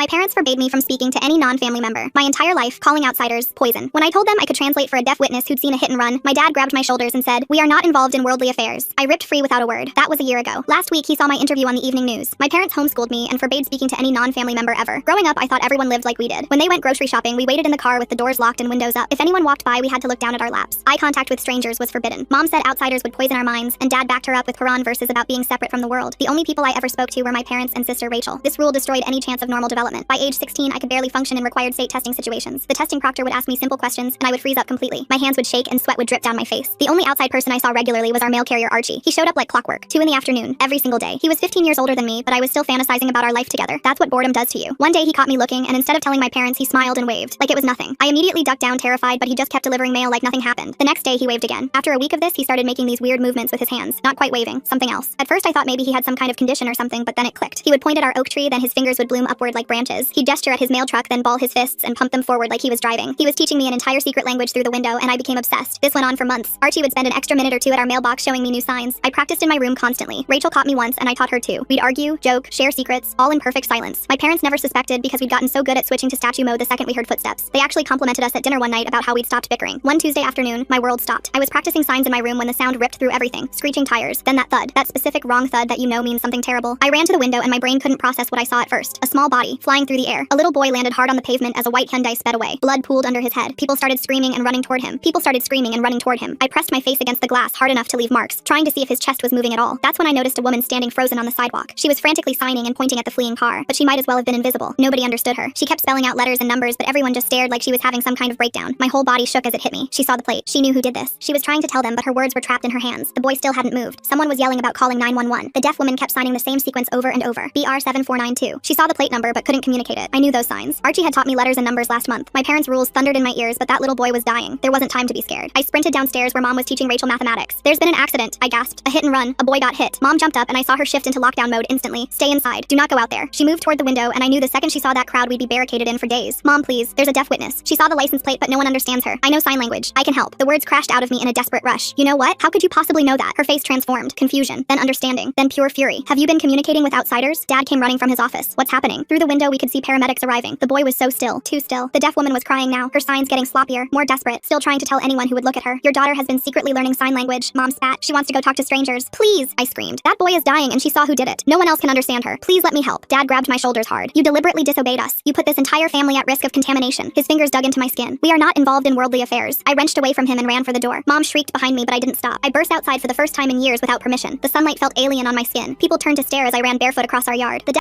My parents forbade me from speaking to any non-family member. My entire life, calling outsiders poison. When I told them I could translate for a deaf witness who'd seen a hit and run, my dad grabbed my shoulders and said, "We are not involved in worldly affairs." I ripped free without a word. That was a year ago. Last week, he saw my interview on the evening news. My parents homeschooled me and forbade speaking to any non-family member ever. Growing up, I thought everyone lived like we did. When they went grocery shopping, we waited in the car with the doors locked and windows up. If anyone walked by, we had to look down at our laps. Eye contact with strangers was forbidden. Mom said outsiders would poison our minds, and Dad backed her up with Quran verses about being separate from the world. The only people I ever spoke to were my parents and sister Rachel. This rule destroyed any chance of normal development. By age 16, I could barely function in required state testing situations. The testing proctor would ask me simple questions, and I would freeze up completely. My hands would shake and sweat would drip down my face. The only outside person I saw regularly was our mail carrier Archie. He showed up like clockwork, 2 in the afternoon, every single day. He was 15 years older than me, but I was still fantasizing about our life together. That's what boredom does to you. One day he caught me looking, and instead of telling my parents, he smiled and waved, like it was nothing. I immediately ducked down terrified, but he just kept delivering mail like nothing happened. The next day he waved again. After a week of this, he started making these weird movements with his hands. Not quite waving, something else. At first I thought maybe he had some kind of condition or something, but then it clicked. He would point at our oak tree, then his fingers would bloom upward like branches. He'd gesture at his mail truck, then ball his fists and pump them forward like he was driving. He was teaching me an entire secret language through the window, and I became obsessed. This went on for months. Archie would spend an extra minute or two at our mailbox showing me new signs. I practiced in my room constantly. Rachel caught me once, and I taught her too. We'd argue, joke, share secrets, all in perfect silence. My parents never suspected because we'd gotten so good at switching to statue mode the second we heard footsteps. They actually complimented us at dinner one night about how we'd stopped bickering. One Tuesday afternoon, my world stopped. I was practicing signs in my room when the sound ripped through everything. Screeching tires, then that thud. That specific wrong thud that you know means something terrible. I ran to the window and my brain couldn't process what I saw at first. A small body, flying through the air. A little boy landed hard on the pavement as a white Hyundai sped away. Blood pooled under his head. People started screaming and running toward him. I pressed my face against the glass hard enough to leave marks, trying to see if his chest was moving at all. That's when I noticed a woman standing frozen on the sidewalk. She was frantically signing and pointing at the fleeing car, but she might as well have been invisible. Nobody understood her. She kept spelling out letters and numbers, but everyone just stared like she was having some kind of breakdown. My whole body shook as it hit me. She saw the plate. She knew who did this. She was trying to tell them, but her words were trapped in her hands. The boy still hadn't moved. Someone was yelling about calling 911. The deaf woman kept signing the same sequence over and over. BR7492. She saw the plate number but couldn't communicate it. I knew those signs. Archie had taught me letters and numbers last month. My parents' rules thundered in my ears, but that little boy was dying. There wasn't time to be scared. I sprinted downstairs where Mom was teaching Rachel mathematics. "There's been an accident," I gasped. "A hit and run. A boy got hit." Mom jumped up and I saw her shift into lockdown mode instantly. "Stay inside. Do not go out there." She moved toward the window and I knew the second she saw that crowd we'd be barricaded in for days. "Mom, please. There's a deaf witness. She saw the license plate but no one understands her. I know sign language. I can help." The words crashed out of me in a desperate rush. "You know what? How could you possibly know that?" Her face transformed. Confusion, then understanding, then pure fury. "Have you been communicating with outsiders?" Dad came running from his office. "What's happening?" Through the window we could see paramedics arriving. The boy was so still. Too still. The deaf woman was crying now, her signs getting sloppier, more desperate, still trying to tell anyone who would look at her. "Your daughter has been secretly learning sign language." Mom spat. "She wants to go talk to strangers." "Please," I screamed. "That boy is dying and she saw who did it. No one else can understand her. Please let me help." Dad grabbed my shoulders hard. "You deliberately disobeyed us. You put this entire family at risk of contamination." His fingers dug into my skin. "We are not involved in worldly affairs." I wrenched away from him and ran for the door. Mom shrieked behind me, but I didn't stop. I burst outside for the first time in years without permission. The sunlight felt alien on my skin. People turned to stare as I ran barefoot across our yard. The